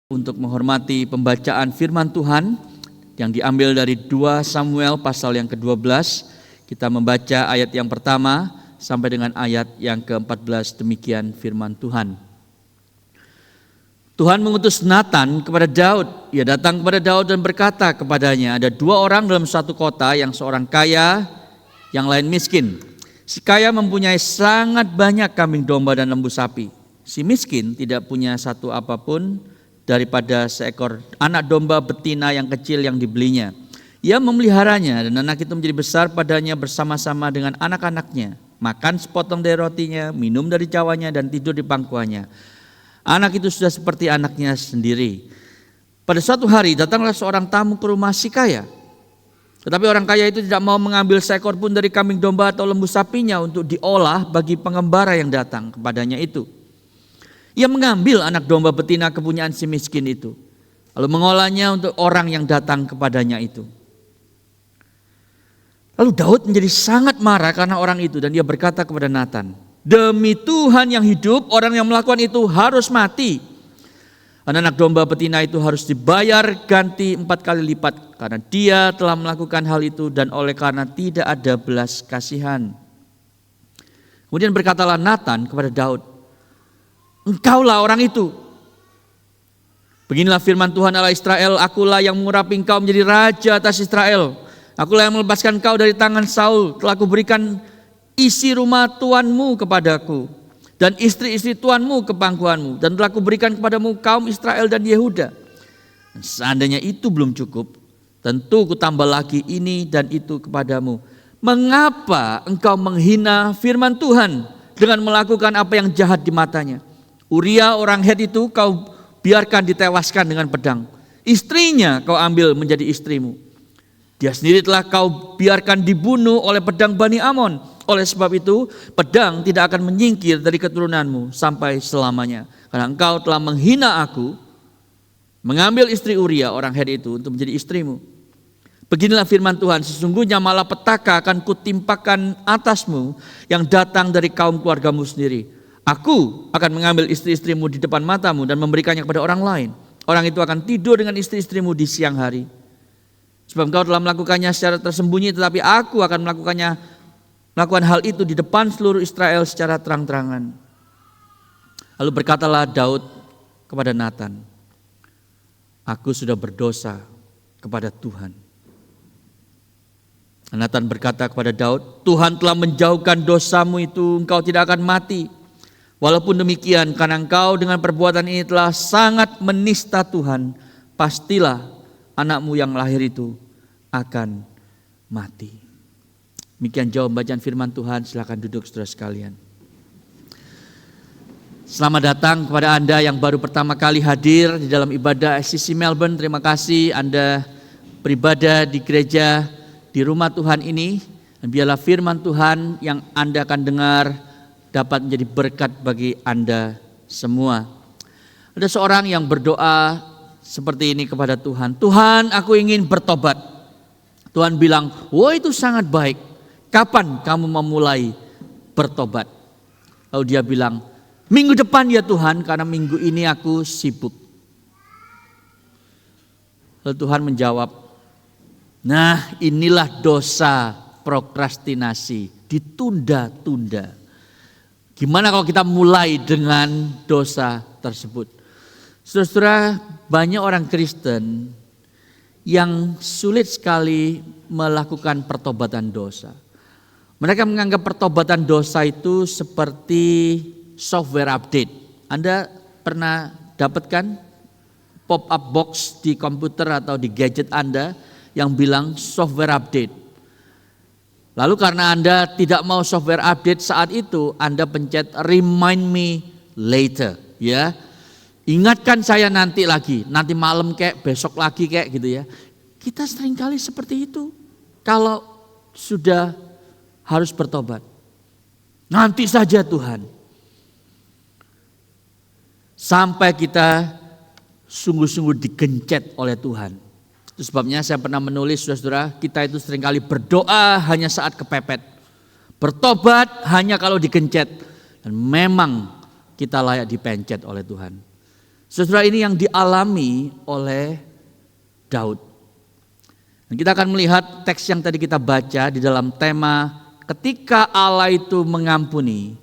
untuk menghormati pembacaan firman Tuhan yang diambil dari 2 Samuel pasal yang ke-12. Kita membaca ayat yang pertama sampai dengan ayat yang ke-14. Demikian firman Tuhan. Tuhan mengutus Natan kepada Daud. Ia datang kepada Daud dan berkata kepadanya, ada 2 orang dalam satu kota, yang seorang kaya, yang lain miskin. Si kaya mempunyai sangat banyak kambing domba dan lembu sapi. Si miskin tidak punya satu apapun daripada seekor anak domba betina yang kecil yang dibelinya. Ia memeliharanya dan anak itu menjadi besar padanya bersama-sama dengan anak-anaknya. Makan sepotong dari rotinya, minum dari cawannya dan tidur di pangkuannya. Anak itu sudah seperti anaknya sendiri. Pada suatu hari datanglah seorang tamu ke rumah si kaya. Tetapi orang kaya itu tidak mau mengambil seekor pun dari kambing domba atau lembu sapinya untuk diolah bagi pengembara yang datang kepadanya itu. Ia mengambil anak domba betina kepunyaan si miskin itu, lalu mengolahnya untuk orang yang datang kepadanya itu. Lalu Daud menjadi sangat marah karena orang itu, dan dia berkata kepada Natan, demi Tuhan yang hidup, orang yang melakukan itu harus mati. Anak domba betina itu harus dibayar ganti 4 kali lipat, karena dia telah melakukan hal itu dan oleh karena tidak ada belas kasihan. Kemudian berkatalah Natan kepada Daud, engkaulah orang itu. Beginilah firman Tuhan Allah Israel, akulah yang mengurapi engkau menjadi raja atas Israel. Akulah yang melepaskan engkau dari tangan Saul. Telah kuberikan isi rumah tuanmu kepadaku, dan istri-istri tuanmu ke pangkuanmu, dan telah kuberikan kepadamu kaum Israel dan Yehuda. Dan seandainya itu belum cukup, tentu kutambah lagi ini dan itu kepadamu. Mengapa engkau menghina firman Tuhan dengan melakukan apa yang jahat di matanya? Uria orang Het itu kau biarkan ditewaskan dengan pedang. Istrinya kau ambil menjadi istrimu. Dia sendiri telah kau biarkan dibunuh oleh pedang Bani Amon. Oleh sebab itu pedang tidak akan menyingkir dari keturunanmu sampai selamanya. Karena engkau telah menghina aku, mengambil istri Uria orang Het itu untuk menjadi istrimu. Beginilah firman Tuhan, sesungguhnya malapetaka akan kutimpakan atasmu yang datang dari kaum keluargamu sendiri. Aku akan mengambil istri-istrimu di depan matamu dan memberikannya kepada orang lain. Orang itu akan tidur dengan istri-istrimu di siang hari. Sebab engkau telah melakukannya secara tersembunyi, tetapi aku akan melakukan hal itu di depan seluruh Israel secara terang-terangan. Lalu berkatalah Daud kepada Natan, aku sudah berdosa kepada Tuhan. Natan berkata kepada Daud, Tuhan telah menjauhkan dosamu itu, engkau tidak akan mati. Walaupun demikian, karena engkau dengan perbuatan ini telah sangat menista Tuhan, pastilah anakmu yang lahir itu akan mati. Demikian jawab bacaan firman Tuhan. Silakan duduk saudara sekalian. Selamat datang kepada Anda yang baru pertama kali hadir di dalam ibadah SCC Melbourne. Terima kasih Anda beribadah di gereja di rumah Tuhan ini. Dan biarlah firman Tuhan yang Anda akan dengar dapat menjadi berkat bagi Anda semua. Ada seorang yang berdoa seperti ini kepada Tuhan. Tuhan, aku ingin bertobat. Tuhan bilang, wah itu sangat baik. Kapan kamu memulai bertobat? Lalu dia bilang, minggu depan ya Tuhan, karena minggu ini aku sibuk. Lalu Tuhan menjawab, nah inilah dosa prokrastinasi, ditunda-tunda. Gimana kalau kita mulai dengan dosa tersebut? Saudara-saudara, banyak orang Kristen yang sulit sekali melakukan pertobatan dosa. Mereka menganggap pertobatan dosa itu seperti software update. Anda pernah dapatkan pop-up box di komputer atau di gadget Anda yang bilang software update. Lalu karena Anda tidak mau software update saat itu, Anda pencet remind me later, ya. Ingatkan saya nanti lagi, nanti malam kayak besok lagi kayak gitu ya. Kita seringkali seperti itu kalau sudah harus bertobat. Nanti saja Tuhan. Sampai kita sungguh-sungguh digencet oleh Tuhan. Itu sebabnya saya pernah menulis, saudara-saudara, kita itu seringkali berdoa hanya saat kepepet. Bertobat hanya kalau digencet. Dan memang kita layak dipencet oleh Tuhan. Saudara, ini yang dialami oleh Daud. Dan kita akan melihat teks yang tadi kita baca di dalam tema ketika Allah itu mengampuni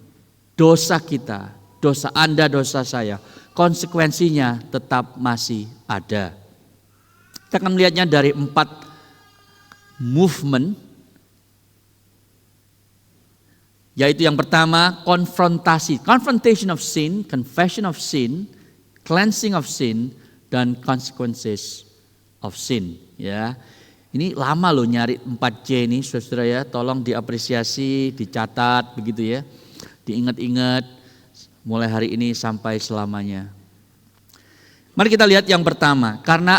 dosa kita, dosa Anda, dosa saya, konsekuensinya tetap masih ada. Kita akan melihatnya dari 4 movement, yaitu yang pertama konfrontasi, confrontation of sin, confession of sin, cleansing of sin, dan consequences of sin. Ya, ini lama loh nyari 4C ini, saudara ya. Tolong diapresiasi, dicatat begitu ya, diingat-ingat mulai hari ini sampai selamanya. Mari kita lihat yang pertama, karena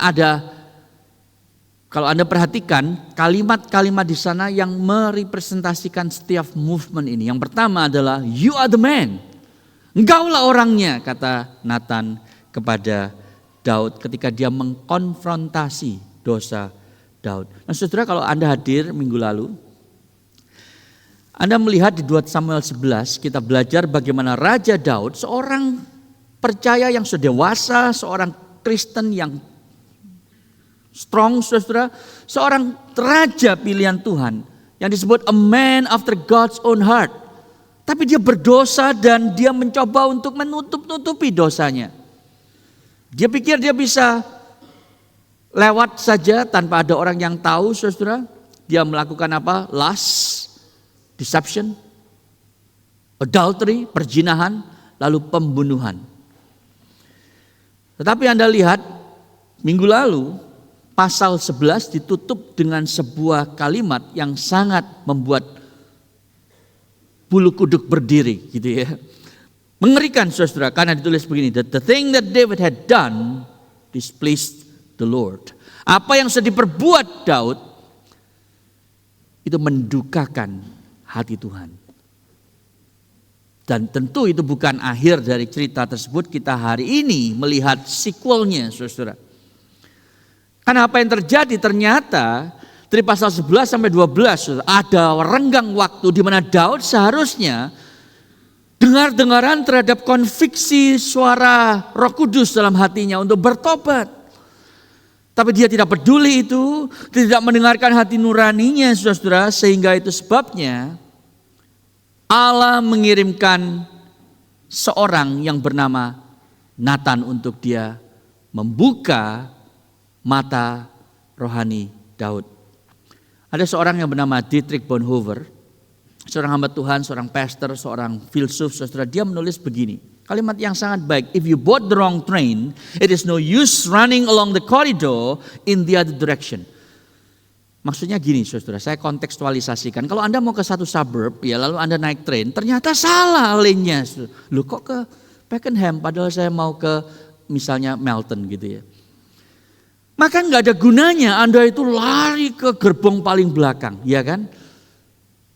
kalau Anda perhatikan kalimat-kalimat di sana yang merepresentasikan setiap movement ini. Yang pertama adalah you are the man. Engkaulah orangnya, kata Nathan kepada Daud ketika dia mengkonfrontasi dosa Daud. Nah saudara, kalau Anda hadir minggu lalu, Anda melihat di 2 Samuel 11 kita belajar bagaimana Raja Daud, seorang percaya yang sudah dewasa, seorang Kristen yang strong, saudara, seorang raja pilihan Tuhan yang disebut a man after God's own heart. Tapi dia berdosa dan dia mencoba untuk menutup-nutupi dosanya. Dia pikir dia bisa lewat saja tanpa ada orang yang tahu, saudara. Dia melakukan apa? Lust, deception, adultery, perzinahan, lalu pembunuhan. Tetapi Anda lihat minggu lalu pasal 11 ditutup dengan sebuah kalimat yang sangat membuat bulu kuduk berdiri gitu ya. Mengerikan saudara, karena ditulis begini, that the thing that David had done displeased the Lord. Apa yang sudah diperbuat Daud itu mendukakan hati Tuhan. Dan tentu itu bukan akhir dari cerita tersebut. Kita hari ini melihat sequelnya, saudara. Karena apa yang terjadi ternyata dari pasal 11 sampai 12 ada renggang waktu di mana Daud seharusnya dengar-dengaran terhadap konviksi suara Roh Kudus dalam hatinya untuk bertobat. Tapi dia tidak peduli itu, tidak mendengarkan hati nuraninya, saudara, sehingga itu sebabnya Allah mengirimkan seorang yang bernama Nathan untuk dia membuka mata rohani Daud. Ada seorang yang bernama Dietrich Bonhoeffer, seorang hamba Tuhan, seorang pastor, seorang filsuf, saudara. Dia menulis begini, kalimat yang sangat baik. If you bought the wrong train, it is no use running along the corridor in the other direction. Maksudnya gini, saudara, saya kontekstualisasikan. Kalau Anda mau ke satu suburb, ya lalu Anda naik train, ternyata salah lane-nya. Loh kok ke Pakenham, padahal saya mau ke misalnya Melton gitu ya. Maka nggak ada gunanya Anda itu lari ke gerbong paling belakang, ya kan?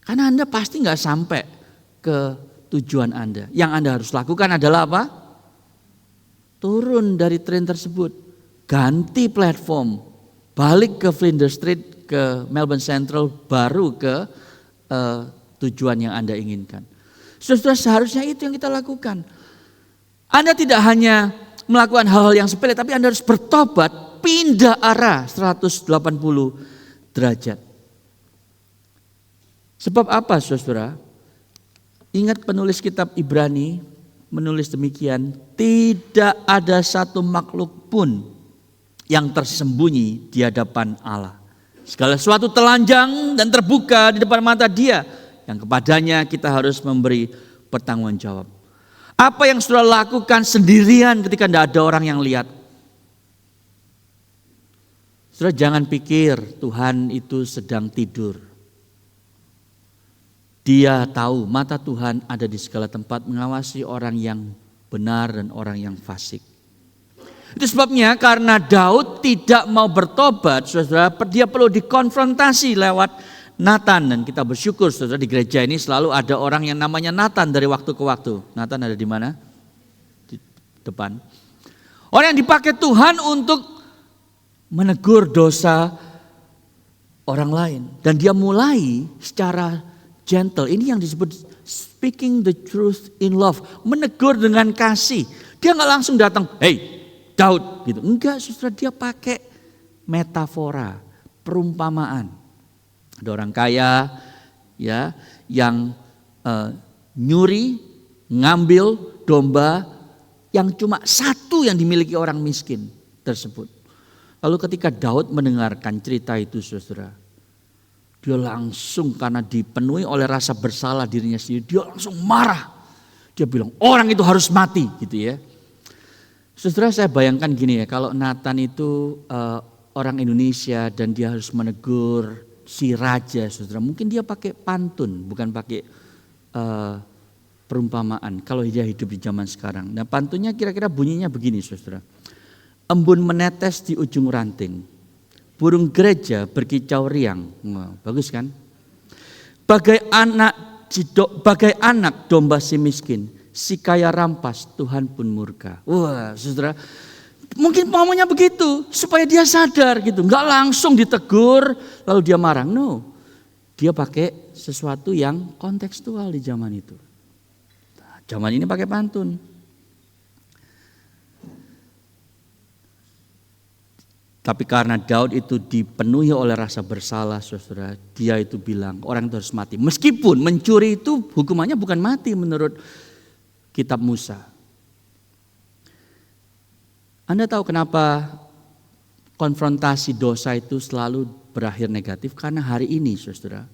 Karena Anda pasti nggak sampai ke tujuan Anda. Yang Anda harus lakukan adalah apa? Turun dari train tersebut, ganti platform, balik ke Flinders Street, ke Melbourne Central, baru ke tujuan yang Anda inginkan. Saudara, seharusnya itu yang kita lakukan. Anda tidak hanya melakukan hal-hal yang sepele, tapi Anda harus bertobat, pindah arah 180 derajat. Sebab apa, saudara? Ingat penulis kitab Ibrani menulis demikian, tidak ada satu makhluk pun yang tersembunyi di hadapan Allah. Segala sesuatu telanjang dan terbuka di depan mata Dia, yang kepadanya kita harus memberi pertanggungjawab. Apa yang saudara lakukan sendirian ketika tidak ada orang yang lihat? Saudara, jangan pikir Tuhan itu sedang tidur. Dia tahu, mata Tuhan ada di segala tempat mengawasi orang yang benar dan orang yang fasik. Itu sebabnya karena Daud tidak mau bertobat, saudara, dia perlu dikonfrontasi lewat Nathan. Dan kita bersyukur, saudara, di gereja ini selalu ada orang yang namanya Nathan dari waktu ke waktu. Nathan ada di mana? Di depan. Orang yang dipakai Tuhan untuk menegur dosa orang lain. Dan dia mulai secara gentle. Ini yang disebut speaking the truth in love. Menegur dengan kasih. Dia gak langsung datang, hey, Daud gitu. Enggak, saudara, dia pakai metafora, perumpamaan. Ada orang kaya ya yang nyuri, ngambil domba yang cuma satu yang dimiliki orang miskin tersebut. Lalu ketika Daud mendengarkan cerita itu, saudara, dia langsung karena dipenuhi oleh rasa bersalah dirinya sendiri, dia langsung marah. Dia bilang orang itu harus mati gitu ya. Saudara, saya bayangkan gini ya, kalau Nathan itu orang Indonesia dan dia harus menegur si raja, saudara, mungkin dia pakai pantun, bukan pakai perumpamaan kalau dia hidup di zaman sekarang. Nah, pantunnya kira-kira bunyinya begini, saudara. Embun menetes di ujung ranting, burung gereja berkicau riang. Wah, bagus kan? Bagai anak domba si miskin, si kaya rampas, Tuhan pun murka. Wah, saudara, mungkin maunya begitu supaya dia sadar gitu, nggak langsung ditegur lalu dia marah. No, dia pakai sesuatu yang kontekstual di zaman itu. Nah, zaman ini pakai pantun. Tapi karena Daud itu dipenuhi oleh rasa bersalah, saudara, dia itu bilang orang itu harus mati. Meskipun mencuri itu hukumannya bukan mati menurut kitab Musa. Anda tahu kenapa konfrontasi dosa itu selalu berakhir negatif? Karena hari ini, saudara,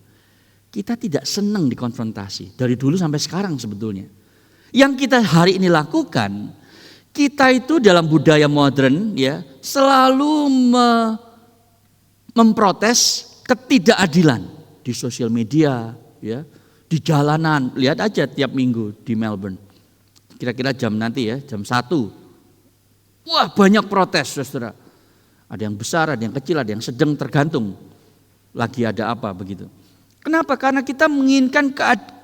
kita tidak senang dikonfrontasi. Dari dulu sampai sekarang sebetulnya. Yang kita hari ini lakukan, kita itu dalam budaya modern ya selalu memprotes ketidakadilan di sosial media ya, di jalanan. Lihat aja tiap minggu di Melbourne. Kira-kira jam nanti ya, jam 1. Wah, banyak protes, saudara. Ada yang besar, ada yang kecil, ada yang sedang, tergantung lagi ada apa begitu. Kenapa? Karena kita menginginkan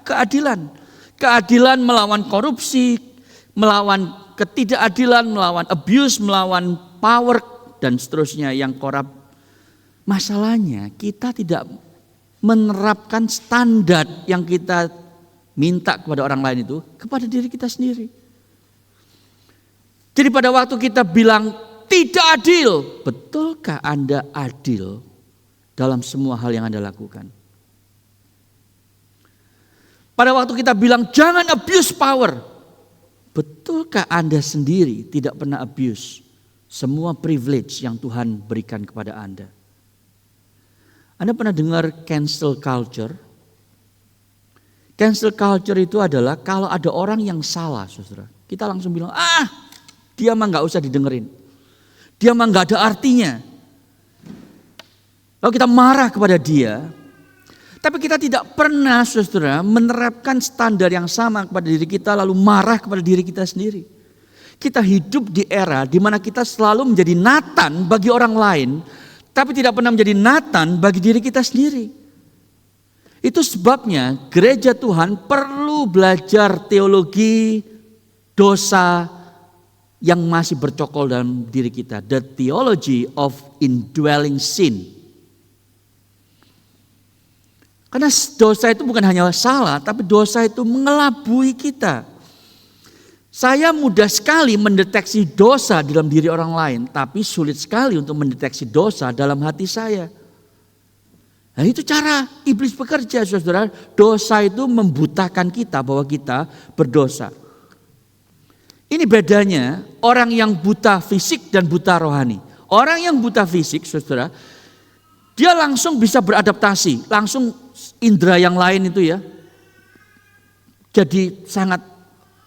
keadilan. Keadilan melawan korupsi, melawan ketidakadilan, melawan abuse, melawan power dan seterusnya yang korup. Masalahnya kita tidak menerapkan standar yang kita minta kepada orang lain itu kepada diri kita sendiri. Jadi pada waktu kita bilang tidak adil, betulkah Anda adil dalam semua hal yang Anda lakukan? Pada waktu kita bilang jangan abuse power, betulkah Anda sendiri tidak pernah abuse semua privilege yang Tuhan berikan kepada Anda? Anda pernah dengar cancel culture? Cancel culture itu adalah kalau ada orang yang salah, saudara, kita langsung bilang, dia mah gak usah didengerin. Dia mah gak ada artinya. Lalu kita marah kepada dia. Tapi kita tidak pernah, saudara, menerapkan standar yang sama kepada diri kita lalu marah kepada diri kita sendiri. Kita hidup di era di mana kita selalu menjadi Nathan bagi orang lain, tapi tidak pernah menjadi Nathan bagi diri kita sendiri. Itu sebabnya gereja Tuhan perlu belajar teologi dosa yang masih bercokol dalam diri kita. The theology of indwelling sin. Karena dosa itu bukan hanya salah, tapi dosa itu mengelabui kita. Saya mudah sekali mendeteksi dosa dalam diri orang lain, tapi sulit sekali untuk mendeteksi dosa dalam hati saya. Nah, itu cara iblis bekerja, saudara. Dosa itu membutakan kita bahwa kita berdosa. Ini bedanya orang yang buta fisik dan buta rohani. Orang yang buta fisik, saudara, dia langsung bisa beradaptasi, langsung indera yang lain itu ya, jadi sangat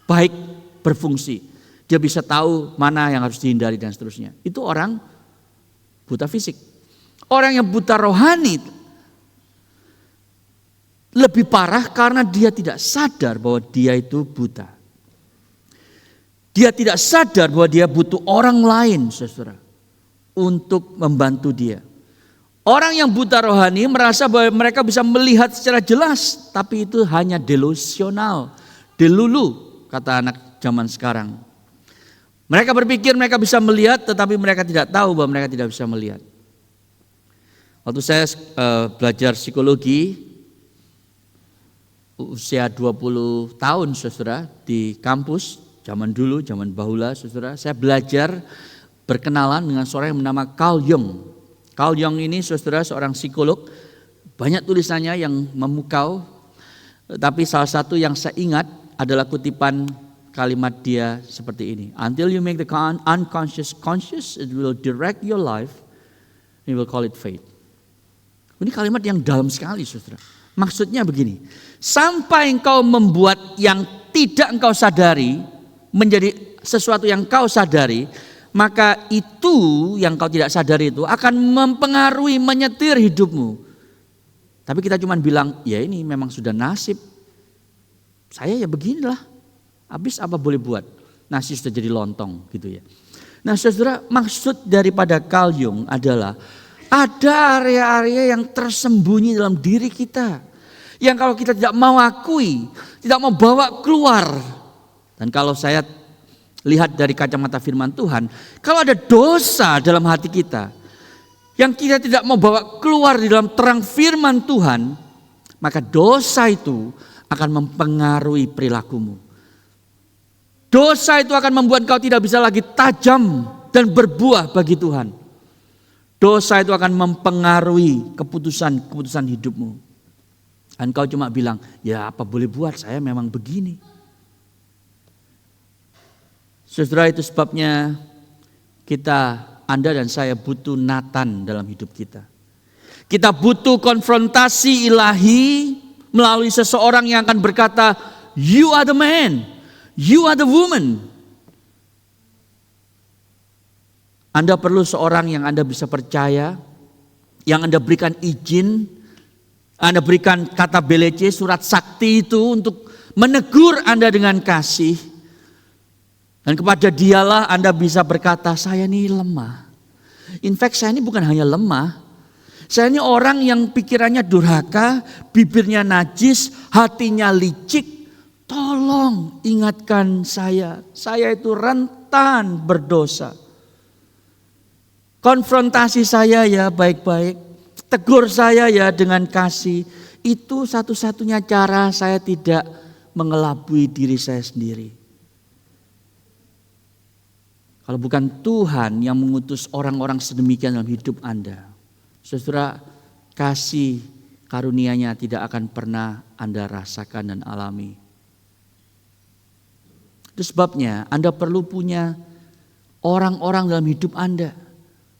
baik berfungsi. Dia bisa tahu mana yang harus dihindari dan seterusnya. Itu orang buta fisik. Orang yang buta rohani lebih parah karena dia tidak sadar bahwa dia itu buta. Dia tidak sadar bahwa dia butuh orang lain, saudara, untuk membantu dia. Orang yang buta rohani merasa bahwa mereka bisa melihat secara jelas, tapi itu hanya delusional, delulu, kata anak zaman sekarang. Mereka berpikir mereka bisa melihat, tetapi mereka tidak tahu bahwa mereka tidak bisa melihat. Waktu saya belajar psikologi, usia 20 tahun, saudara, di kampus, zaman dulu, zaman bahula, saudara, saya belajar berkenalan dengan seorang yang bernama Carl Jung. Carl Jung ini saudara seorang psikolog, banyak tulisannya yang memukau, tapi salah satu yang saya ingat adalah kutipan kalimat dia seperti ini. Until you make the unconscious conscious, it will direct your life, we will call it fate. Ini kalimat yang dalam sekali saudara. Maksudnya begini, sampai engkau membuat yang tidak engkau sadari menjadi sesuatu yang kau sadari, maka itu yang kau tidak sadari itu akan mempengaruhi, menyetir hidupmu. Tapi kita cuma bilang, ya ini memang sudah nasib. Saya ya beginilah, habis apa boleh buat. Nasi sudah jadi lontong gitu ya. Nah saudara, maksud daripada Carl Jung adalah ada area-area yang tersembunyi dalam diri kita. Yang kalau kita tidak mau akui, tidak mau bawa keluar. Dan kalau saya lihat dari kacamata firman Tuhan, kalau ada dosa dalam hati kita yang kita tidak mau bawa keluar di dalam terang firman Tuhan, maka dosa itu akan mempengaruhi perilakumu. Dosa itu akan membuat kau tidak bisa lagi tajam dan berbuah bagi Tuhan. Dosa itu akan mempengaruhi keputusan hidupmu. Dan kau cuma bilang, ya apa boleh buat, saya memang begini. Saudara, itu sebabnya Anda dan saya butuh Nathan dalam hidup kita. Kita butuh konfrontasi ilahi melalui seseorang yang akan berkata, you are the man, you are the woman. Anda perlu seorang yang Anda bisa percaya, yang Anda berikan izin, Anda berikan kata belece, surat sakti itu untuk menegur Anda dengan kasih. Dan kepada dialah Anda bisa berkata, saya ini lemah. In fact saya ini bukan hanya lemah. Saya ini orang yang pikirannya durhaka, bibirnya najis, hatinya licik. Tolong ingatkan saya itu rentan berdosa. Konfrontasi saya ya baik-baik. Tegur saya ya dengan kasih. Itu satu-satunya cara saya tidak mengelabui diri saya sendiri. Kalau bukan Tuhan yang mengutus orang-orang sedemikian dalam hidup Anda, saudara, kasih karunia-Nya tidak akan pernah Anda rasakan dan alami. Itu sebabnya Anda perlu punya orang-orang dalam hidup Anda,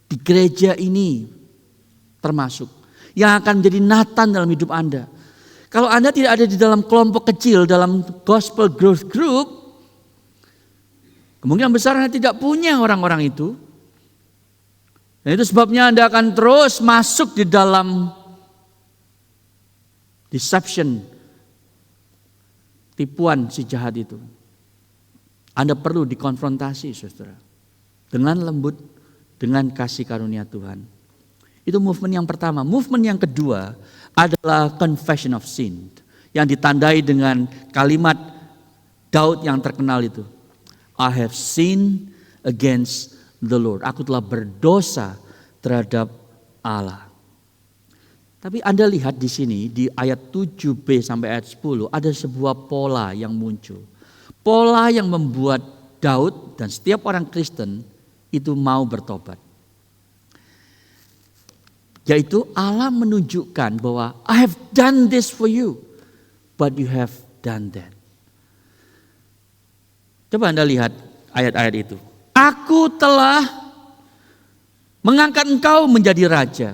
di gereja ini termasuk, yang akan menjadi Nathan dalam hidup Anda. Kalau Anda tidak ada di dalam kelompok kecil, dalam gospel growth group, kemungkinan besar Anda tidak punya orang-orang itu. Dan itu sebabnya Anda akan terus masuk di dalam deception, tipuan si jahat itu. Anda perlu dikonfrontasi saudara, dengan lembut, dengan kasih karunia Tuhan. Itu movement yang pertama. Movement yang kedua adalah confession of sin, yang ditandai dengan kalimat Daud yang terkenal itu. I have sinned against the Lord. Aku telah berdosa terhadap Allah. Tapi Anda lihat di sini di ayat 7b sampai ayat 10 ada sebuah pola yang muncul. Pola yang membuat Daud dan setiap orang Kristen itu mau bertobat. Yaitu Allah menunjukkan bahwa I have done this for you, but you have done that. Coba Anda lihat ayat-ayat itu. Aku telah mengangkat engkau menjadi raja.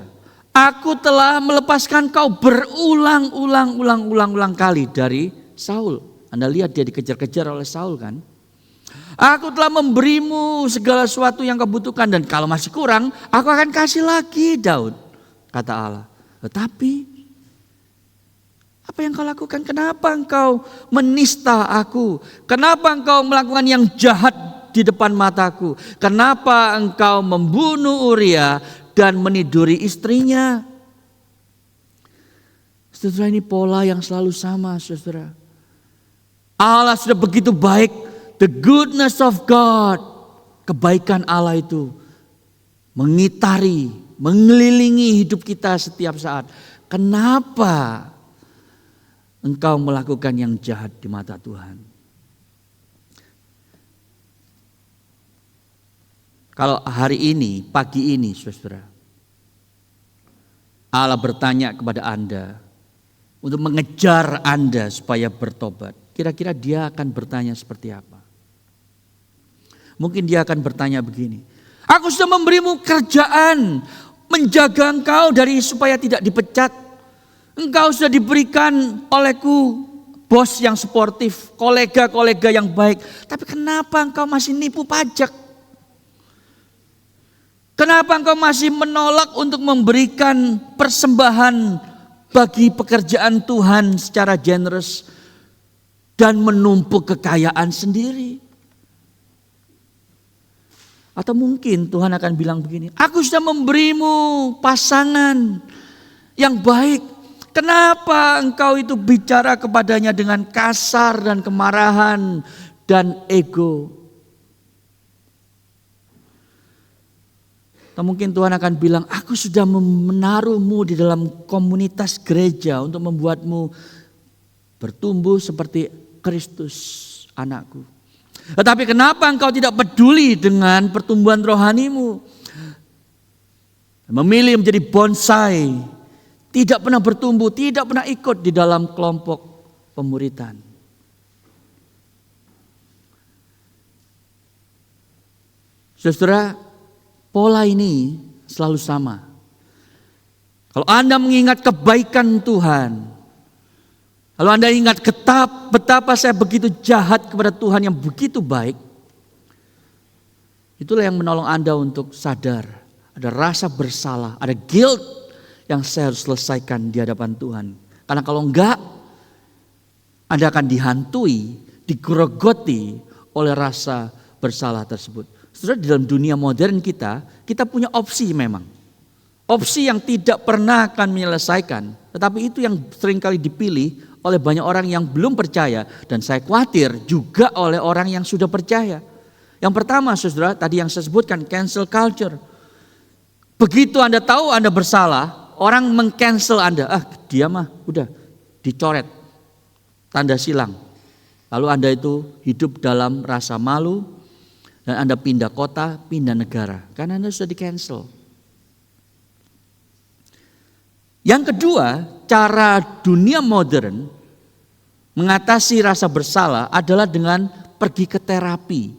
Aku telah melepaskan engkau berulang-ulang kali dari Saul. Anda lihat dia dikejar-kejar oleh Saul kan. Aku telah memberimu segala sesuatu yang kau butuhkan. Dan kalau masih kurang, aku akan kasih lagi Daud. Kata Allah. Tetapi apa yang kau lakukan? Kenapa engkau menista aku? Kenapa engkau melakukan yang jahat di depan mataku? Kenapa engkau membunuh Uria dan meniduri istrinya? Saudara, ini pola yang selalu sama saudara. Allah sudah begitu baik. The goodness of God. Kebaikan Allah itu mengitari, mengelilingi hidup kita setiap saat. Kenapa engkau melakukan yang jahat di mata Tuhan? Kalau hari ini, pagi ini saudara, Allah bertanya kepada Anda untuk mengejar Anda supaya bertobat, kira-kira dia akan bertanya seperti apa? Mungkin dia akan bertanya begini, aku sudah memberimu kerjaan, menjaga engkau dari supaya tidak dipecat. Engkau sudah diberikan olehku bos yang sportif, kolega-kolega yang baik. Tapi kenapa engkau masih nipu pajak? Kenapa engkau masih menolak untuk memberikan persembahan bagi pekerjaan Tuhan secara generous dan menumpuk kekayaan sendiri? Atau mungkin Tuhan akan bilang begini, aku sudah memberimu pasangan yang baik. Kenapa engkau itu bicara kepadanya dengan kasar dan kemarahan dan ego? Atau mungkin Tuhan akan bilang, aku sudah menaruhmu di dalam komunitas gereja untuk membuatmu bertumbuh seperti Kristus anakku. Tetapi kenapa engkau tidak peduli dengan pertumbuhan rohanimu? Memilih menjadi bonsai, tidak pernah bertumbuh, tidak pernah ikut di dalam kelompok pemuritan. Saudara, pola ini selalu sama. Kalau Anda mengingat kebaikan Tuhan, kalau Anda ingat betapa saya begitu jahat kepada Tuhan yang begitu baik, itulah yang menolong Anda untuk sadar. Ada rasa bersalah, ada guilt yang saya harus selesaikan di hadapan Tuhan. Karena kalau enggak, Anda akan dihantui, digerogoti oleh rasa bersalah tersebut. Saudara, di dalam dunia modern kita punya opsi memang. Opsi yang tidak pernah akan menyelesaikan. Tetapi itu yang seringkali dipilih oleh banyak orang yang belum percaya. Dan saya khawatir juga oleh orang yang sudah percaya. Yang pertama saudara, tadi yang saya sebutkan, cancel culture. Begitu Anda tahu Anda bersalah, orang meng-cancel Anda. Dia mah udah dicoret, tanda silang. Lalu Anda itu hidup dalam rasa malu. Dan Anda pindah kota, pindah negara. Karena Anda sudah di-cancel. Yang kedua, cara dunia modern mengatasi rasa bersalah adalah dengan pergi ke terapi.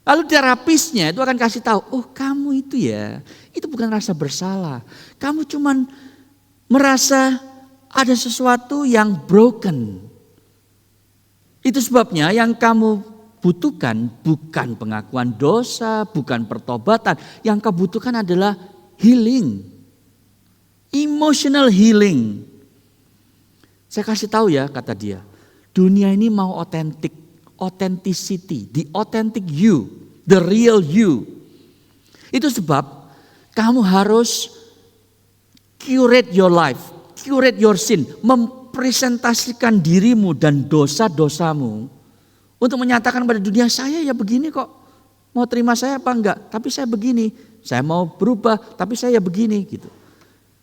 Lalu terapisnya itu akan kasih tahu, oh kamu itu ya, itu bukan rasa bersalah. Kamu cuman merasa ada sesuatu yang broken. Itu sebabnya yang kamu butuhkan bukan pengakuan dosa, bukan pertobatan. Yang kau butuhkan adalah healing. Emotional healing. Saya kasih tahu ya, kata dia. Dunia ini mau otentik, authenticity, the authentic you, the real you. Itu sebab kamu harus curate your life, curate your sin, mempresentasikan dirimu dan dosa-dosamu untuk menyatakan pada dunia, saya ya begini kok. Mau terima saya apa enggak? Tapi saya begini. Saya mau berubah, tapi saya ya begini gitu.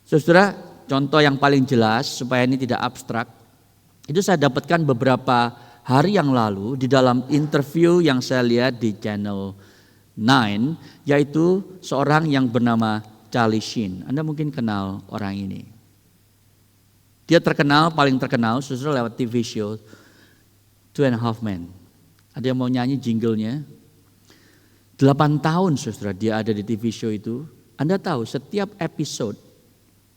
Saudara, contoh yang paling jelas supaya ini tidak abstrak. Itu saya dapatkan beberapa hari yang lalu di dalam interview yang saya lihat di Channel 9. Yaitu seorang yang bernama Charlie Sheen. Anda mungkin kenal orang ini. Dia terkenal, paling terkenal saudara lewat TV show 2.5 Men. Ada yang mau nyanyi jinglenya? 8 tahun saudara dia ada di TV show itu. Anda tahu setiap episode,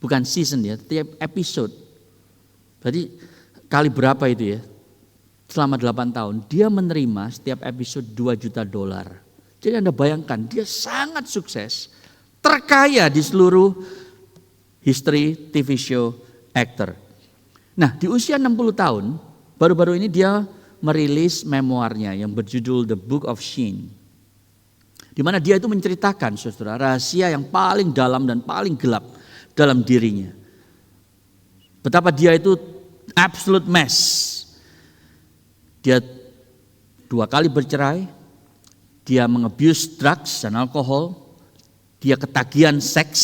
bukan season ya, setiap episode. Berarti kali berapa itu ya? Selama 8 tahun dia menerima setiap episode $2 juta. Jadi Anda bayangkan dia sangat sukses, terkaya di seluruh history TV show actor. Nah di usia 60 tahun, baru-baru ini dia merilis memoarnya yang berjudul The Book of Sheen. Di mana dia itu menceritakan saudara rahasia yang paling dalam dan paling gelap dalam dirinya. Betapa dia itu absolute mess. Dia 2 kali bercerai, dia mengabuse drugs dan alkohol, dia ketagihan seks,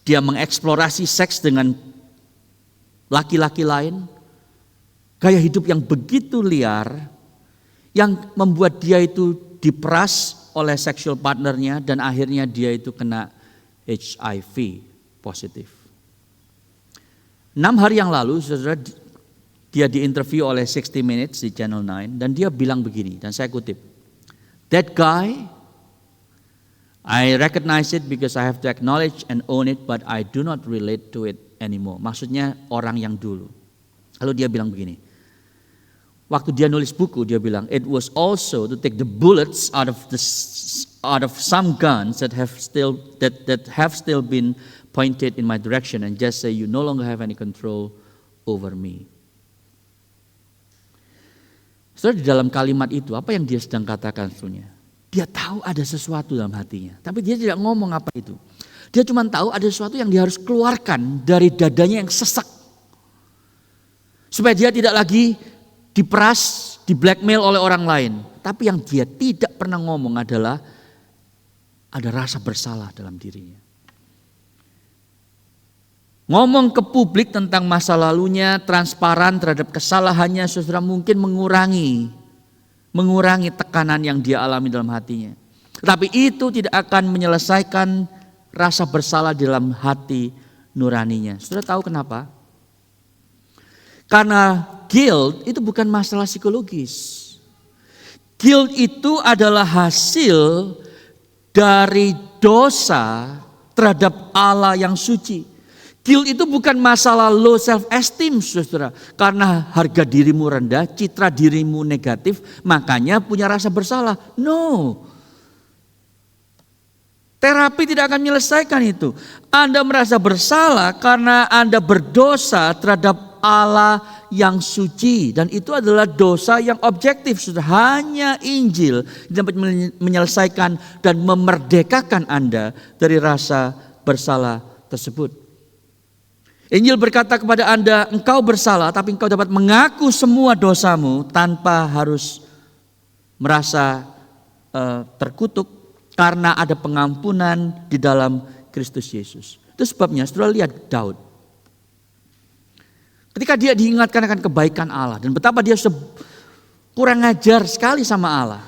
dia mengeksplorasi seks dengan laki-laki lain. Gaya hidup yang begitu liar, yang membuat dia itu diperas oleh sexual partnernya dan akhirnya dia itu kena HIV positif. 6 hari yang lalu, saudara, dia diinterview oleh 60 Minutes di Channel 9 dan dia bilang begini, dan saya kutip, "That guy, I recognize it because I have to acknowledge and own it, but I do not relate to it anymore." Maksudnya orang yang dulu. Lalu dia bilang begini, waktu dia nulis buku dia bilang, "It was also to take the bullets out of some guns that have still been pointed in my direction and just say you no longer have any control over me." Saudara, di dalam kalimat itu apa yang dia sedang katakan sebenarnya? Dia tahu ada sesuatu dalam hatinya, tapi dia tidak ngomong apa itu. Dia cuma tahu ada sesuatu yang dia harus keluarkan dari dadanya yang sesak. Supaya dia tidak lagi diperas, di blackmail oleh orang lain. Tapi yang dia tidak pernah ngomong adalah ada rasa bersalah dalam dirinya. Ngomong ke publik tentang masa lalunya, transparan terhadap kesalahannya, saudara, mungkin mengurangi tekanan yang dia alami dalam hatinya. Tetapi itu tidak akan menyelesaikan rasa bersalah dalam hati nuraninya. Saudara tahu kenapa? Karena guilt itu bukan masalah psikologis. Guilt itu adalah hasil dari dosa terhadap Allah yang suci. Guilt itu bukan masalah low self-esteem, saudara. Karena harga dirimu rendah, citra dirimu negatif, makanya punya rasa bersalah. No. Terapi tidak akan menyelesaikan itu. Anda merasa bersalah karena Anda berdosa terhadap Allah yang suci. Dan itu adalah dosa yang objektif, saudara. Hanya Injil dapat menyelesaikan dan memerdekakan Anda dari rasa bersalah tersebut. Injil berkata kepada Anda, engkau bersalah tapi engkau dapat mengaku semua dosamu tanpa harus merasa terkutuk karena ada pengampunan di dalam Kristus Yesus. Itu sebabnya saudara lihat Daud. Ketika dia diingatkan akan kebaikan Allah dan betapa dia kurang ajar sekali sama Allah.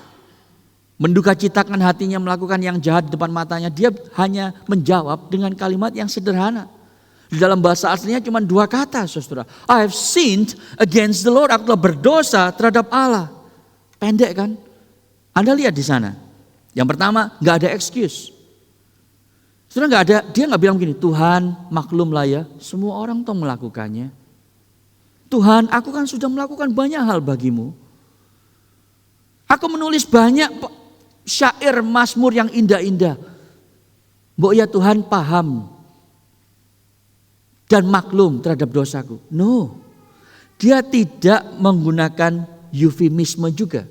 Menduka citakan hatinya melakukan yang jahat di depan matanya, dia hanya menjawab dengan kalimat yang sederhana. Di dalam bahasa aslinya cuma 2 kata, saudara. I have sinned against the Lord. Aku telah berdosa terhadap Allah. Pendek kan? Anda lihat di sana. Yang pertama, nggak ada excuse. Saudara, nggak ada. Dia nggak bilang begini, Tuhan maklumlah ya, semua orang toh melakukannya. Tuhan, aku kan sudah melakukan banyak hal bagimu. Aku menulis banyak syair mazmur yang indah-indah. Mbok ya Tuhan paham dan maklum terhadap dosaku. No, dia tidak menggunakan eufemisme juga,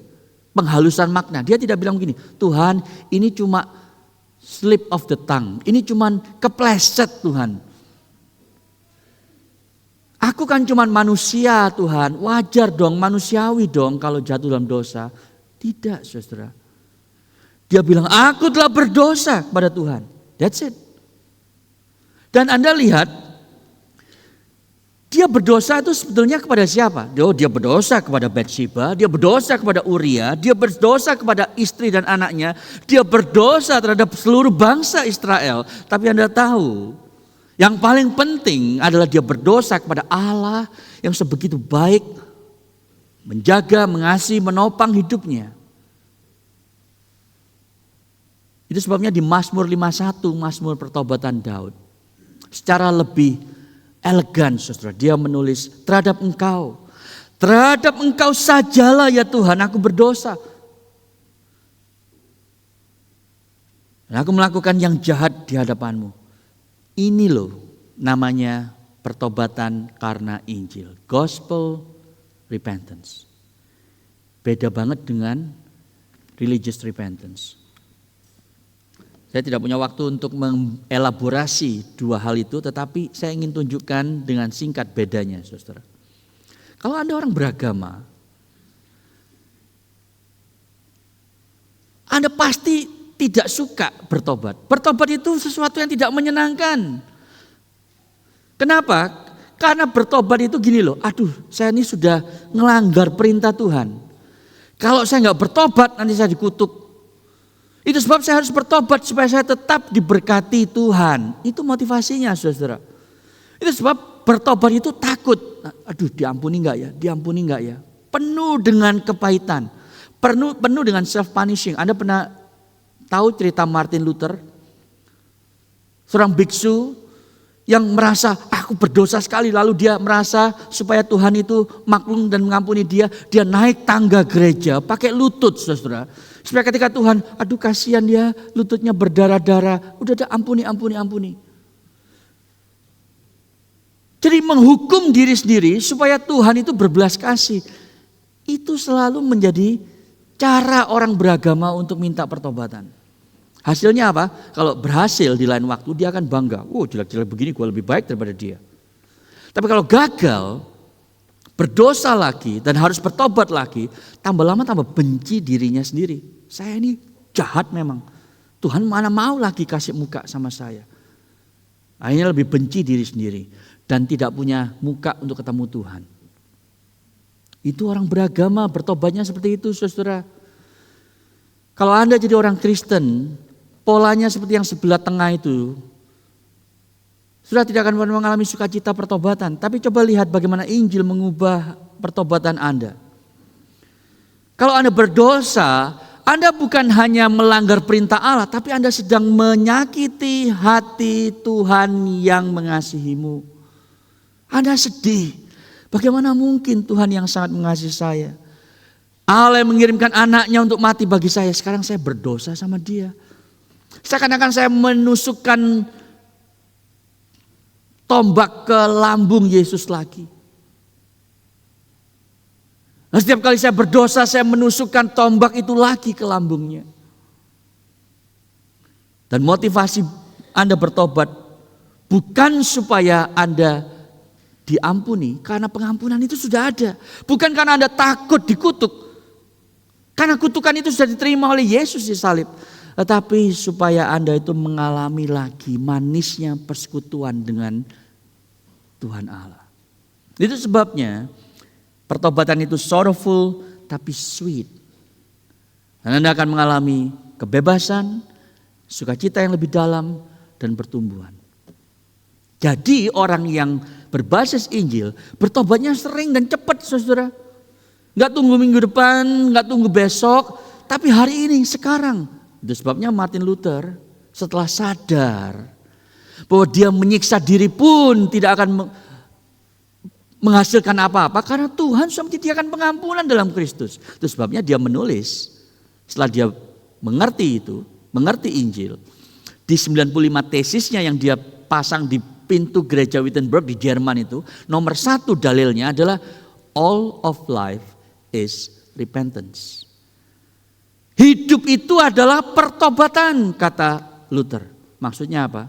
penghalusan makna. Dia tidak bilang begini, Tuhan ini cuma slip of the tongue, ini cuma kepleset Tuhan. Aku kan cuma manusia Tuhan, wajar dong, manusiawi dong kalau jatuh dalam dosa. Tidak, saudara. Dia bilang, aku telah berdosa kepada Tuhan. That's it. Dan Anda lihat, dia berdosa itu sebetulnya kepada siapa? Dia berdosa kepada Batsheba, dia berdosa kepada Uria, dia berdosa kepada istri dan anaknya, dia berdosa terhadap seluruh bangsa Israel. Tapi Anda tahu, yang paling penting adalah dia berdosa kepada Allah yang sebegitu baik, menjaga, mengasihi, menopang hidupnya. Itu sebabnya di Mazmur 51, Mazmur pertobatan Daud, secara lebih elegan, saudara, dia menulis terhadap engkau sajalah ya Tuhan aku berdosa. Dan aku melakukan yang jahat di hadapanmu. Ini loh namanya pertobatan karena Injil, gospel repentance. Beda banget dengan religious repentance. Saya tidak punya waktu untuk mengelaborasi 2 hal itu, tetapi saya ingin tunjukkan dengan singkat bedanya, saudara. Kalau Anda orang beragama, Anda pasti tidak suka bertobat. Bertobat itu sesuatu yang tidak menyenangkan. Kenapa? Karena bertobat itu gini loh, aduh saya ini sudah ngelanggar perintah Tuhan. Kalau saya nggak bertobat nanti saya dikutuk. Itu sebab saya harus bertobat supaya saya tetap diberkati Tuhan. Itu motivasinya, saudara. Itu sebab bertobat itu takut. Aduh, diampuni enggak ya? Diampuni enggak ya? Penuh dengan kepahitan. Penuh dengan self-punishing. Anda pernah tahu cerita Martin Luther? Seorang biksu yang merasa aku berdosa sekali. Lalu dia merasa supaya Tuhan itu maklum dan mengampuni dia. Dia naik tangga gereja pakai lutut, saudara. Supaya ketika Tuhan, aduh kasihan dia, lututnya berdarah-darah. Udah ampuni. Jadi menghukum diri sendiri supaya Tuhan itu berbelas kasih. Itu selalu menjadi cara orang beragama untuk minta pertobatan. Hasilnya apa? Kalau berhasil di lain waktu dia akan bangga. Oh, jelek-jelek begini gue lebih baik daripada dia. Tapi kalau gagal, berdosa lagi dan harus bertobat lagi, tambah lama tambah benci dirinya sendiri. Saya ini jahat memang. Tuhan mana mau lagi kasih muka sama saya. Akhirnya lebih benci diri sendiri dan tidak punya muka untuk ketemu Tuhan. Itu orang beragama bertobatnya seperti itu, saudara. Kalau Anda jadi orang Kristen, polanya seperti yang sebelah tengah itu, sudah tidak akan mengalami sukacita pertobatan. Tapi coba lihat bagaimana Injil mengubah pertobatan Anda. Kalau Anda berdosa, Anda bukan hanya melanggar perintah Allah, tapi Anda sedang menyakiti hati Tuhan yang mengasihimu. Anda sedih. Bagaimana mungkin Tuhan yang sangat mengasihi saya? Allah yang mengirimkan anaknya untuk mati bagi saya. Sekarang saya berdosa sama dia. Seakan-akan saya menusukkan tombak ke lambung Yesus lagi. Nah, setiap kali saya berdosa, saya menusukkan tombak itu lagi ke lambungnya. Dan motivasi Anda bertobat bukan supaya Anda diampuni, karena pengampunan itu sudah ada. Bukan karena Anda takut dikutuk, karena kutukan itu sudah diterima oleh Yesus di salib. Tetapi supaya Anda itu mengalami lagi manisnya persekutuan dengan Tuhan Allah. Itu sebabnya pertobatan itu sorrowful tapi sweet. Dan Anda akan mengalami kebebasan, sukacita yang lebih dalam, dan pertumbuhan. Jadi orang yang berbasis Injil bertobatnya sering dan cepat, saudara. Gak tunggu minggu depan, gak tunggu besok, tapi hari ini, sekarang. Itu sebabnya Martin Luther setelah sadar bahwa dia menyiksa diri pun tidak akan menghasilkan apa-apa, karena Tuhan sudah menyediakan pengampunan dalam Kristus. Itu sebabnya dia menulis setelah dia mengerti itu, mengerti Injil. Di 95 tesisnya yang dia pasang di pintu gereja Wittenberg di Jerman itu, nomor 1 dalilnya adalah all of life is repentance. Hidup itu adalah pertobatan, kata Luther. Maksudnya apa?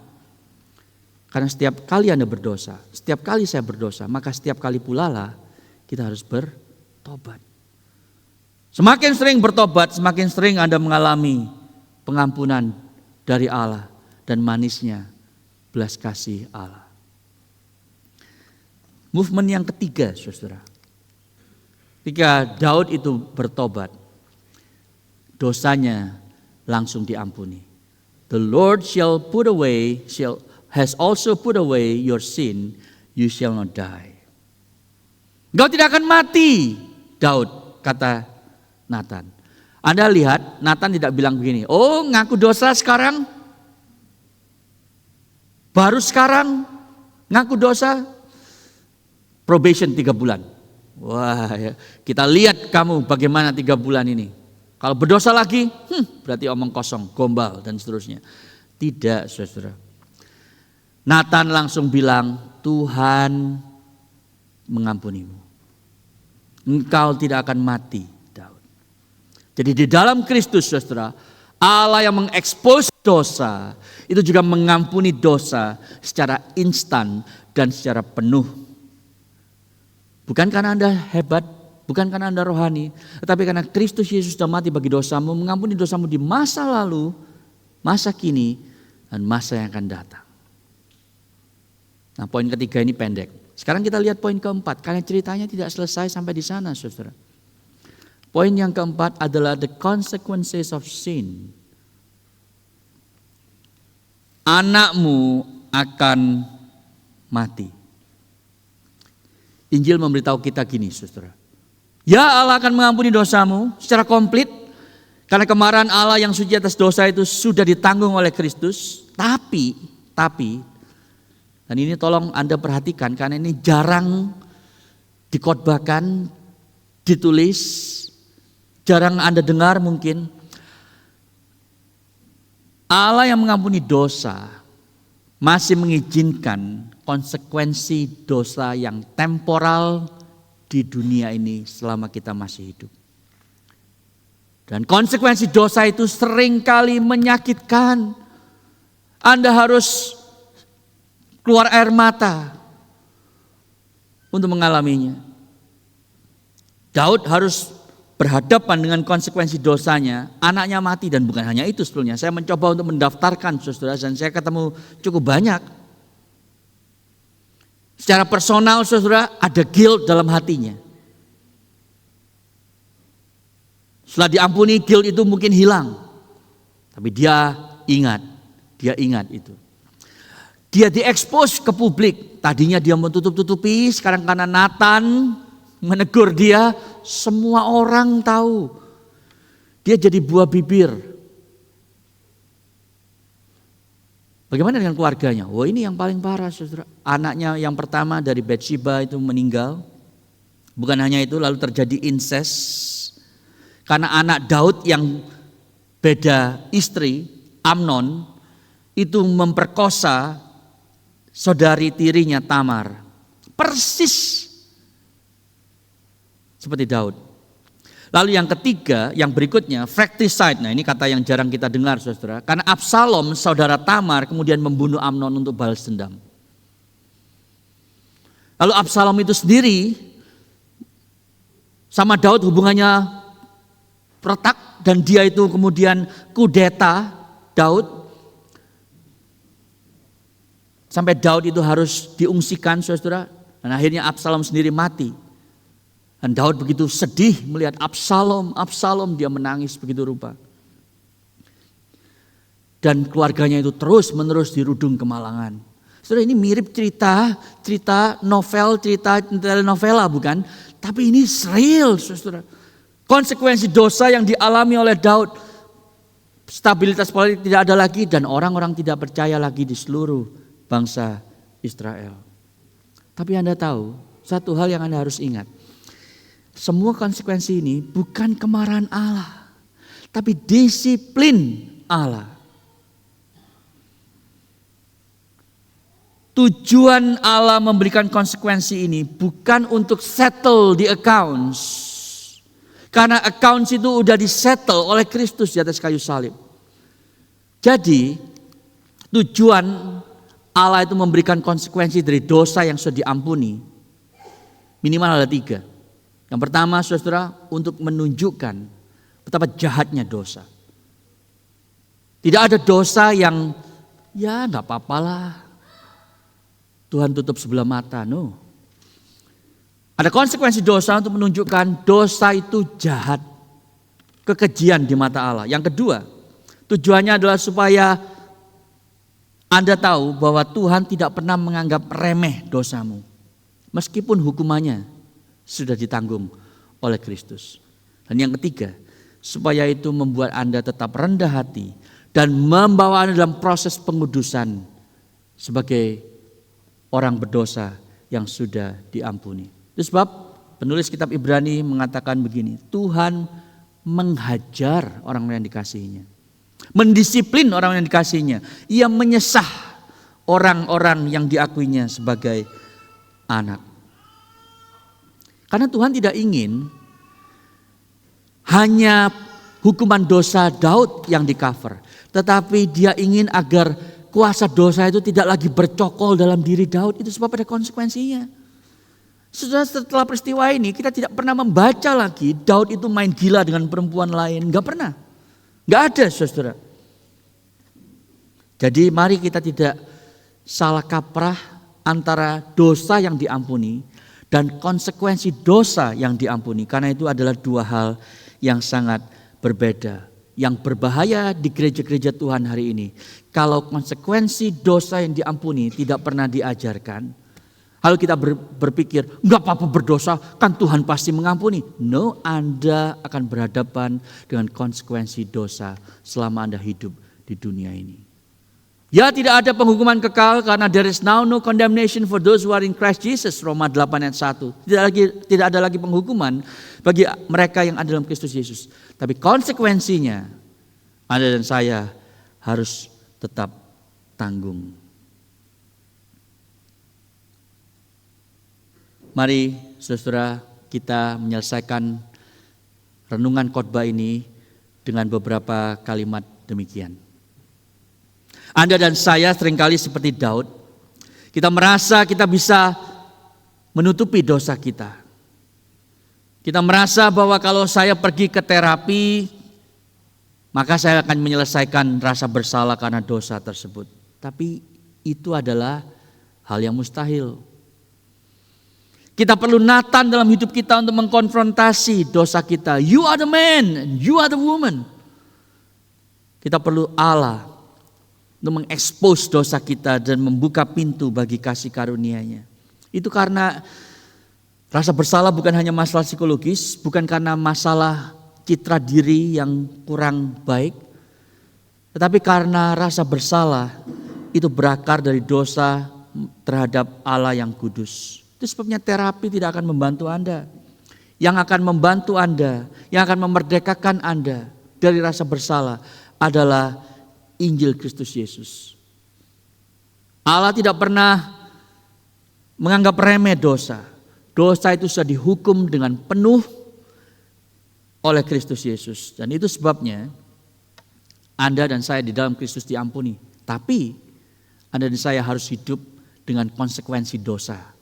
Karena setiap kali Anda berdosa, setiap kali saya berdosa, maka setiap kali pula lah kita harus bertobat. Semakin sering bertobat, semakin sering Anda mengalami pengampunan dari Allah dan manisnya belas kasih Allah. Movement yang ketiga, saudara. Ketika Daud itu bertobat, dosanya langsung diampuni. The Lord has also put away your sin, you shall not die. Engkau tidak akan mati, Daud, kata Nathan. Anda lihat, Nathan tidak bilang begini, oh ngaku dosa sekarang, baru sekarang ngaku dosa, probation 3 bulan. Wah, ya. Kita lihat kamu bagaimana 3 bulan ini. Kalau berdosa lagi, berarti omong kosong, gombal dan seterusnya. Tidak, saudara. Nathan langsung bilang, Tuhan mengampunimu. Engkau tidak akan mati, Daud. Jadi di dalam Kristus, saudara, Allah yang mengekspos dosa, itu juga mengampuni dosa secara instan dan secara penuh. Bukan karena Anda hebat, bukan karena Anda rohani, tetapi karena Kristus Yesus sudah mati bagi dosamu, mengampuni dosamu di masa lalu, masa kini, dan masa yang akan datang. Nah, poin ketiga ini pendek. Sekarang kita lihat poin keempat, karena ceritanya tidak selesai sampai di sana, saudara. Poin yang keempat adalah the consequences of sin anakmu akan mati. Injil memberitahu kita gini, saudara. Ya, Allah akan mengampuni dosamu secara komplit. Karena kemarahan Allah yang suci atas dosa itu sudah ditanggung oleh Kristus. Tapi, dan ini tolong Anda perhatikan karena ini jarang dikhotbahkan, ditulis, jarang Anda dengar mungkin. Allah yang mengampuni dosa masih mengizinkan konsekuensi dosa yang temporal di dunia ini selama kita masih hidup. Dan konsekuensi dosa itu seringkali menyakitkan. Anda harus keluar air mata untuk mengalaminya. Daud harus berhadapan dengan konsekuensi dosanya. Anaknya mati dan bukan hanya itu sebetulnya. Saya mencoba untuk mendaftarkan saudara dan saya ketemu cukup banyak. Secara personal saudara ada guilt dalam hatinya. Setelah diampuni guilt itu mungkin hilang. Tapi dia ingat itu. Dia diekspos ke publik. Tadinya dia menutup-tutupi, sekarang karena Nathan menegur dia, semua orang tahu. Dia jadi buah bibir. Bagaimana dengan keluarganya? Wah, ini yang paling parah saudara. Anaknya yang pertama dari Bathsheba itu meninggal. Bukan hanya itu, lalu terjadi incest. Karena anak Daud yang beda istri, Amnon, itu memperkosa saudari tirinya Tamar. Persis seperti Daud. Lalu yang ketiga, yang berikutnya, fratricide. Nah ini kata yang jarang kita dengar saudara. Karena Absalom, saudara Tamar, kemudian membunuh Amnon untuk balas dendam. Lalu Absalom itu sendiri sama Daud hubungannya retak dan dia itu kemudian kudeta Daud. Sampai Daud itu harus diungsikan saudara. Dan akhirnya Absalom sendiri mati. Dan Daud begitu sedih melihat Absalom dia menangis begitu rupa. Dan keluarganya itu terus menerus dirudung kemalangan. Saudara ini mirip cerita novel, cerita telenovela bukan? Tapi ini real saudara. Konsekuensi dosa yang dialami oleh Daud. Stabilitas politik tidak ada lagi dan orang-orang tidak percaya lagi di seluruh bangsa Israel. Tapi Anda tahu, satu hal yang Anda harus ingat. Semua konsekuensi ini bukan kemarahan Allah, tapi disiplin Allah. Tujuan Allah memberikan konsekuensi ini bukan untuk settle the accounts. Karena accounts itu udah disettle oleh Kristus di atas kayu salib. Jadi tujuan Allah itu memberikan konsekuensi dari dosa yang sudah diampuni. Minimal ada 3. Yang pertama saudara untuk menunjukkan betapa jahatnya dosa. Tidak ada dosa yang ya gak apa-apalah. Tuhan tutup sebelah mata, no. Ada konsekuensi dosa untuk menunjukkan dosa itu jahat. Kekejian di mata Allah. Yang kedua, tujuannya adalah supaya Anda tahu bahwa Tuhan tidak pernah menganggap remeh dosamu. Meskipun hukumannya sudah ditanggung oleh Kristus. Dan yang ketiga, supaya itu membuat Anda tetap rendah hati dan membawa Anda dalam proses pengudusan sebagai orang berdosa yang sudah diampuni. Itu sebab penulis kitab Ibrani mengatakan begini, Tuhan menghajar orang yang dikasihinya. Mendisiplin orang yang dikasihinya. Ia menyesah orang-orang yang diakuinya sebagai anak. Karena Tuhan tidak ingin hanya hukuman dosa Daud yang di-cover. Tetapi dia ingin agar kuasa dosa itu tidak lagi bercokol dalam diri Daud. Itu sebab ada konsekuensinya. Setelah peristiwa ini kita tidak pernah membaca lagi Daud itu main gila dengan perempuan lain. Gak pernah. Gak ada saudara. Jadi mari kita tidak salah kaprah antara dosa yang diampuni dan konsekuensi dosa yang diampuni. Karena itu adalah 2 hal yang sangat berbeda. yang berbahaya di gereja-gereja Tuhan hari ini. Kalau konsekuensi dosa yang diampuni tidak pernah diajarkan, lalu kita berpikir, enggak apa-apa berdosa, kan Tuhan pasti mengampuni. No, Anda akan berhadapan dengan konsekuensi dosa selama Anda hidup di dunia ini. Ya, tidak ada penghukuman kekal karena there is now no condemnation for those who are in Christ Jesus, Roma 8 ayat 1. Tidak ada lagi penghukuman bagi mereka yang ada dalam Kristus Yesus. Tapi konsekuensinya Anda dan saya harus tetap tanggung. Mari saudara kita menyelesaikan renungan khotbah ini dengan beberapa kalimat demikian. Anda dan saya seringkali seperti Daud, kita merasa kita bisa menutupi dosa kita. Kita merasa bahwa kalau saya pergi ke terapi, maka saya akan menyelesaikan rasa bersalah karena dosa tersebut. Tapi itu adalah hal yang mustahil. Kita perlu Nathan dalam hidup kita untuk mengkonfrontasi dosa kita. You are the man, you are the woman. Kita perlu Allah untuk mengekspos dosa kita dan membuka pintu bagi kasih karunia-Nya. Itu karena rasa bersalah bukan hanya masalah psikologis, bukan karena masalah citra diri yang kurang baik, tetapi karena rasa bersalah itu berakar dari dosa terhadap Allah yang kudus. Itu sebabnya terapi tidak akan membantu Anda. Yang akan membantu Anda, yang akan memerdekakan Anda dari rasa bersalah adalah Injil Kristus Yesus. Allah tidak pernah menganggap remeh dosa. Dosa itu sudah dihukum dengan penuh oleh Kristus Yesus. Dan itu sebabnya Anda dan saya di dalam Kristus diampuni. Tapi Anda dan saya harus hidup dengan konsekuensi dosa.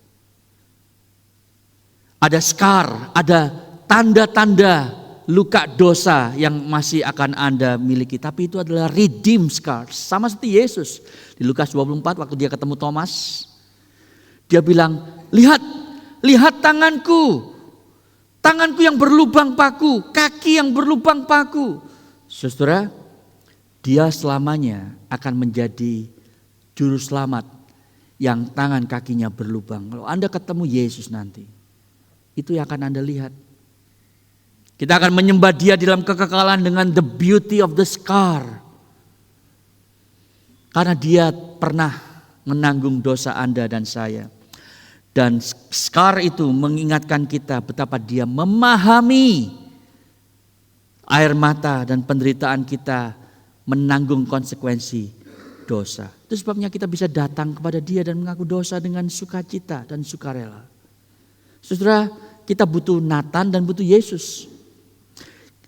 Ada scar, ada tanda-tanda luka dosa yang masih akan Anda miliki. Tapi itu adalah redeem scars. Sama seperti Yesus. Di Lukas 24 waktu dia ketemu Thomas. Dia bilang, lihat tanganku. Tanganku yang berlubang paku. Kaki yang berlubang paku. Saudara, dia selamanya akan menjadi juru selamat yang tangan kakinya berlubang. Kalau Anda ketemu Yesus nanti, itu yang akan Anda lihat. Kita akan menyembah Dia dalam kekekalan dengan the beauty of the scar. Karena Dia pernah menanggung dosa Anda dan saya. Dan scar itu mengingatkan kita betapa Dia memahami air mata dan penderitaan kita menanggung konsekuensi dosa. Itu sebabnya kita bisa datang kepada Dia dan mengaku dosa dengan sukacita dan sukarela. Saudara, kita butuh Nathan dan butuh Yesus.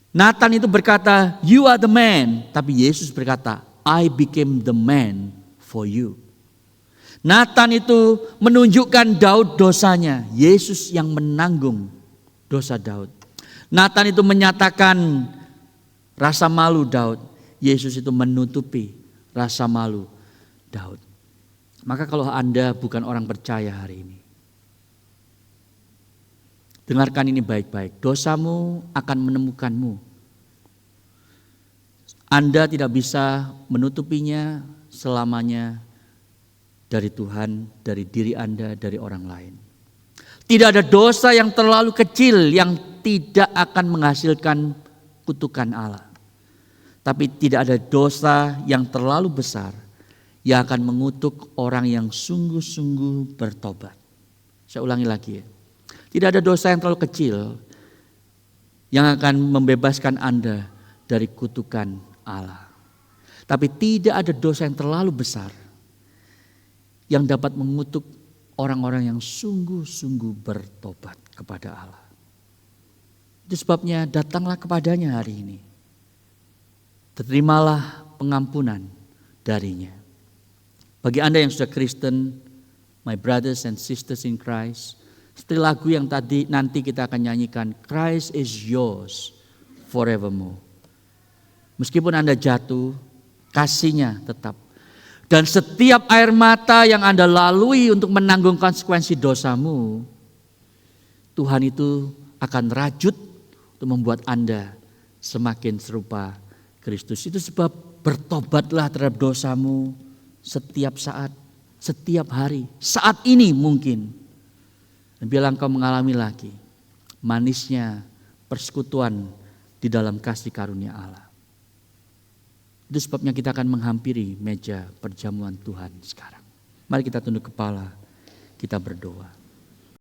Nathan itu berkata, you are the man. Tapi Yesus berkata, I became the man for you. Nathan itu menunjukkan Daud dosanya. Yesus yang menanggung dosa Daud. Nathan itu menyatakan rasa malu Daud. Yesus itu menutupi rasa malu Daud. Maka kalau Anda bukan orang percaya hari ini, dengarkan ini baik-baik. Dosamu akan menemukanmu. Anda tidak bisa menutupinya selamanya dari Tuhan, dari diri Anda, dari orang lain. Tidak ada dosa yang terlalu kecil yang tidak akan menghasilkan kutukan Allah. Tapi tidak ada dosa yang terlalu besar yang akan mengutuk orang yang sungguh-sungguh bertobat. Saya ulangi lagi ya. Tidak ada dosa yang terlalu kecil yang akan membebaskan Anda dari kutukan Allah. Tapi tidak ada dosa yang terlalu besar yang dapat mengutuk orang-orang yang sungguh-sungguh bertobat kepada Allah. Itu sebabnya datanglah kepadanya hari ini. Terimalah pengampunan darinya. Bagi Anda yang sudah Kristen, my brothers and sisters in Christ, seperti lagu yang tadi nanti kita akan nyanyikan, Christ is yours forevermore. Meskipun Anda jatuh, kasih-Nya tetap. Dan setiap air mata yang Anda lalui untuk menanggung konsekuensi dosamu, Tuhan itu akan rajut untuk membuat Anda semakin serupa Kristus. Itu sebab bertobatlah terhadap dosamu setiap saat, setiap hari, saat ini mungkin. Dan biarlah engkau mengalami lagi manisnya persekutuan di dalam kasih karunia Allah. Itu sebabnya kita akan menghampiri meja perjamuan Tuhan sekarang. Mari kita tunduk kepala, kita berdoa.